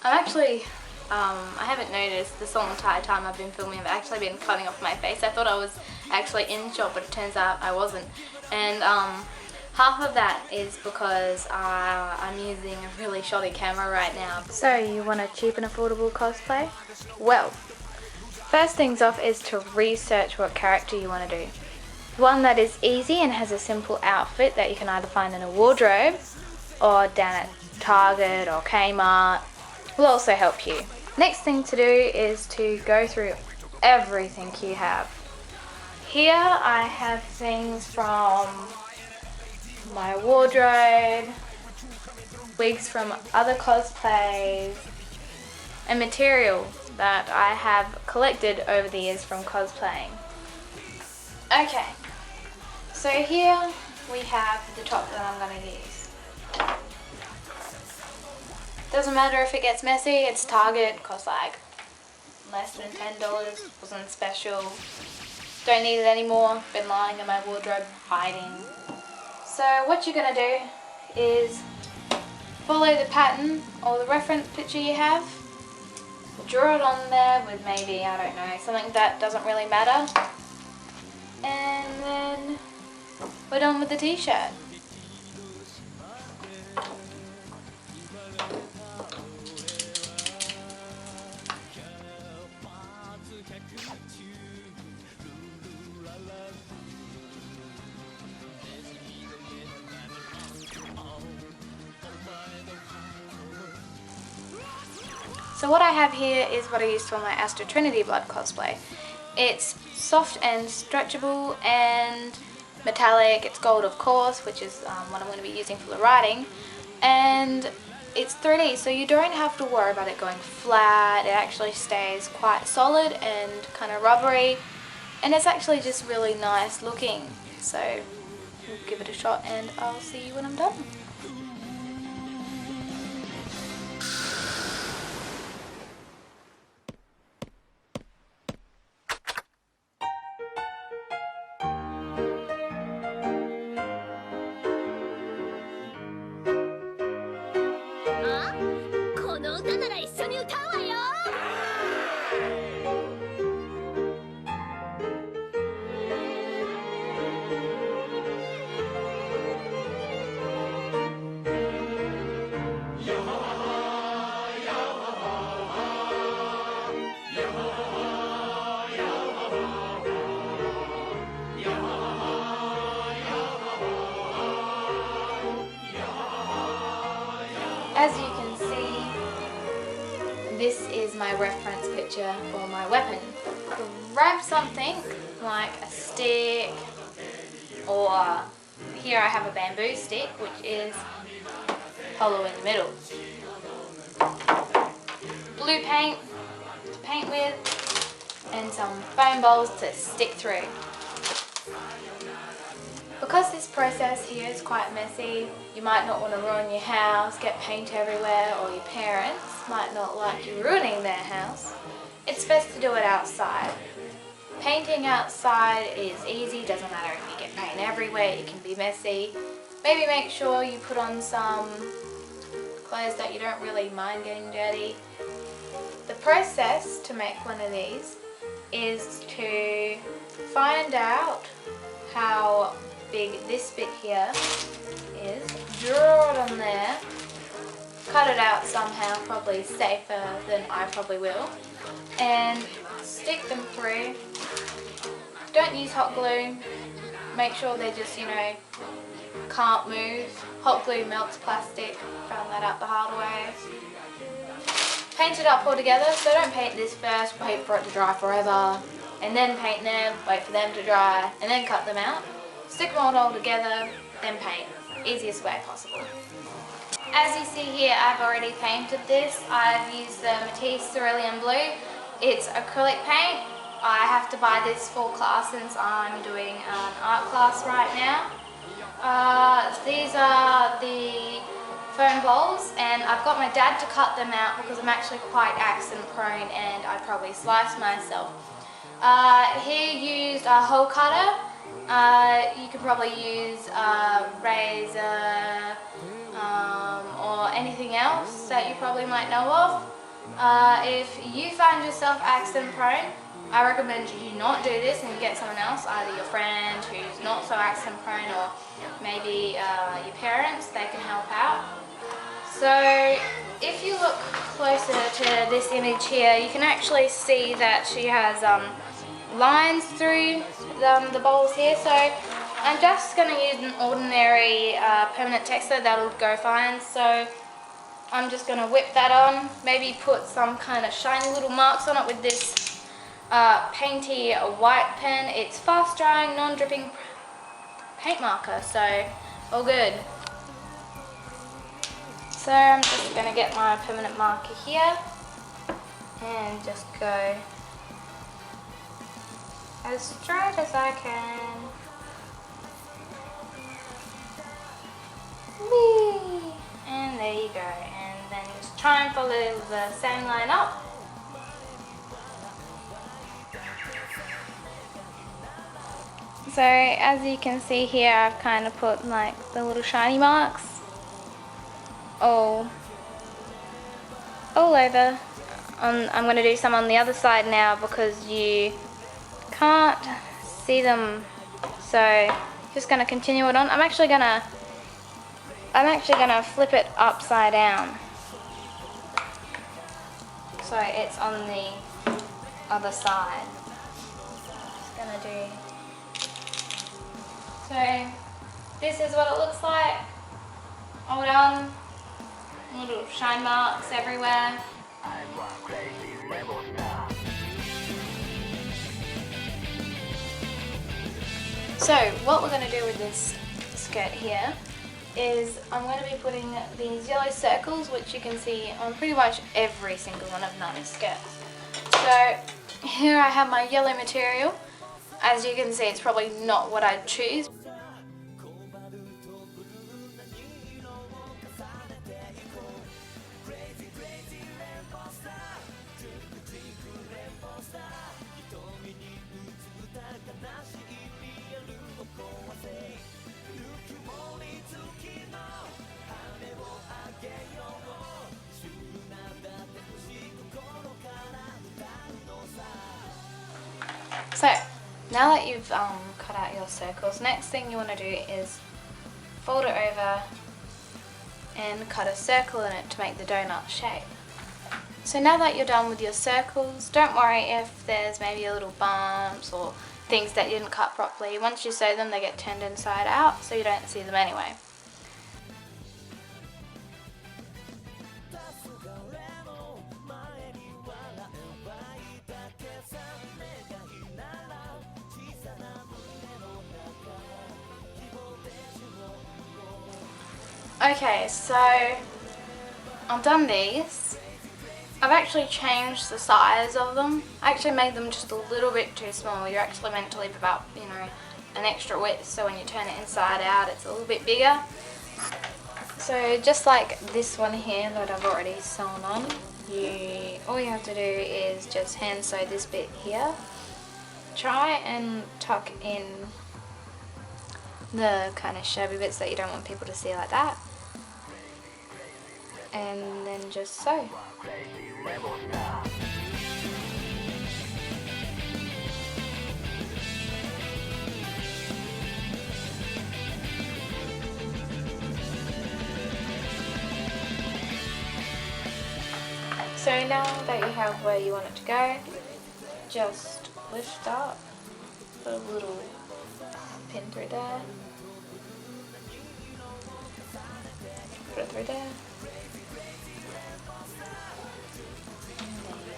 I'm actually, I haven't noticed this whole entire time I've been filming. I've actually been cutting off my face. I thought I was actually in shot, but it turns out I wasn't. And half of that is because I'm using a really shoddy camera right now. So you want a cheap and affordable cosplay? Well, first things off is to research what character you want to do. One that is easy and has a simple outfit that you can either find in a wardrobe or down at Target or Kmart will also help you. Next thing to do is to go through everything you have. Here I have things from my wardrobe, wigs from other cosplays, and material that I have collected over the years from cosplaying. Okay, so here we have the top that I'm going to use. Doesn't matter if it gets messy, it's Target, costs like less than $10, wasn't special. Don't need it anymore, been lying in my wardrobe hiding. So what you're going to do is follow the pattern or the reference picture you have, draw it on there with maybe, I don't know, something that doesn't really matter, and then we're done with the t-shirt. So what I have here is what I used for my Astro Trinity Blood cosplay. It's soft and stretchable and metallic. It's gold, of course, which is what I'm going to be using for the writing. And it's 3D, so you don't have to worry about it going flat. It actually stays quite solid and kind of rubbery. And it's actually just really nice looking. So we'll give it a shot and I'll see you when I'm done. As you can see, this is my reference picture for my weapon. Grab something like a stick, or here I have a bamboo stick which is hollow in the middle. Blue paint to paint with, and some foam balls to stick through. Because this process here is quite messy, you might not want to ruin your house, get paint everywhere, or your parents might not like you ruining their house. It's best to do it outside. Painting outside is easy, doesn't matter if you get paint everywhere, it can be messy. Maybe make sure you put on some clothes that you don't really mind getting dirty. The process to make one of these is to find out how big this bit here is, draw it on there, cut it out somehow, probably safer than I probably will, and stick them through. Don't use hot glue, make sure they just, can't move. Hot glue melts plastic, found that out the hard way. Paint it up all together, so don't paint this first, wait for it to dry forever, and then paint them, wait for them to dry, and then cut them out. Stick them all together, then paint. Easiest way possible. As you see here, I've already painted this. I've used the Matisse Cerulean Blue. It's acrylic paint. I have to buy this for class since I'm doing an art class right now. These are the foam balls, and I've got my dad to cut them out because I'm actually quite accident prone and I'd probably slice myself. He used a hole cutter. You could probably use a razor, or anything else that you probably might know of. If you find yourself accident prone, I recommend you not do this and you get someone else, either your friend who's not so accident prone or maybe your parents. They can help out. So if you look closer to this image here, you can actually see that she has lines through the bowls here. So I'm just going to use an ordinary permanent texture, that'll go fine. So I'm just going to whip that on, maybe put some kind of shiny little marks on it with this painty white pen. It's fast drying, non-dripping paint marker, so all good. So I'm just going to get my permanent marker here and just go as straight as I can. Whee! And there you go. And then just try and follow the same line up. So as you can see here, I've kind of put like the little shiny marks all over. I'm going to do some on the other side now because you can't see them, so just going to continue it on. I'm actually gonna flip it upside down so it's on the other side. Just gonna do. So this is what it looks like. All done. Little shine marks everywhere. So what we're going to do with this skirt here is I'm going to be putting these yellow circles, which you can see on pretty much every single one of Nami's skirts. So here I have my yellow material. As you can see, it's probably not what I'd choose. So now that you've cut out your circles, next thing you want to do is fold it over and cut a circle in it to make the donut shape. So now that you're done with your circles, don't worry if there's maybe a little bumps or things that you didn't cut properly. Once you sew them, they get turned inside out, so you don't see them anyway. Okay, so I've done these. I've actually changed the size of them. I actually made them just a little bit too small. You're actually meant to leave about, an extra width, so when you turn it inside out, it's a little bit bigger. So just like this one here that I've already sewn on, all you have to do is just hand sew this bit here. Try and tuck in the kind of shabby bits that you don't want people to see like that. And then just sew. So now that you have where you want it to go, just lift up, put a little pin through there, put it through there.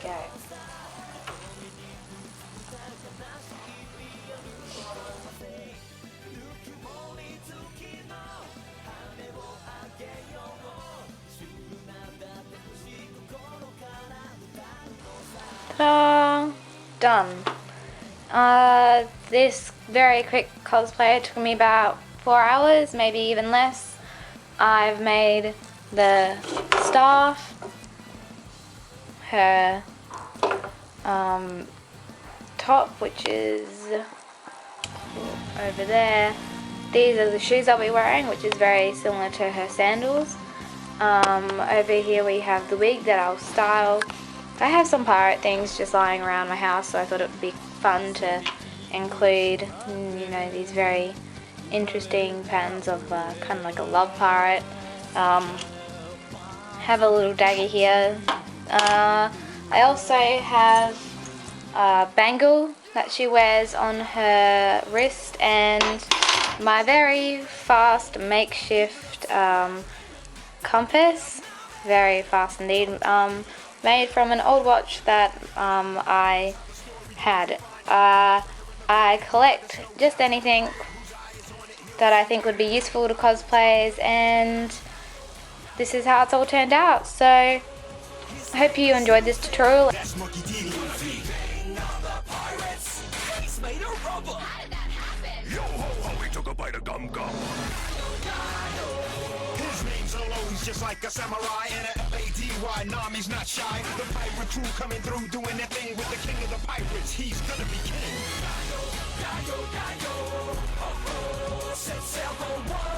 Go. Ta-da! Done. This very quick cosplay took me about 4 hours, maybe even less. I've made the staff, her top, which is over there. These are the shoes I'll be wearing, which is very similar to her sandals. Over here we have the wig that I'll style. I have some pirate things just lying around my house, so I thought it would be fun to include, you know, these very interesting patterns of kind of like a love pirate. Have a little dagger here. I also have a bangle that she wears on her wrist, and my very fast makeshift compass, very fast indeed, made from an old watch that I had. I collect just anything that I think would be useful to cosplays, and this is how it's all turned out. So I hope you enjoyed this tutorial. Just like a samurai and a L-A-D-Y, Nami's not shy. The pirate crew coming through, doing their thing with the king of the pirates. He's gonna be king. Set sail for one.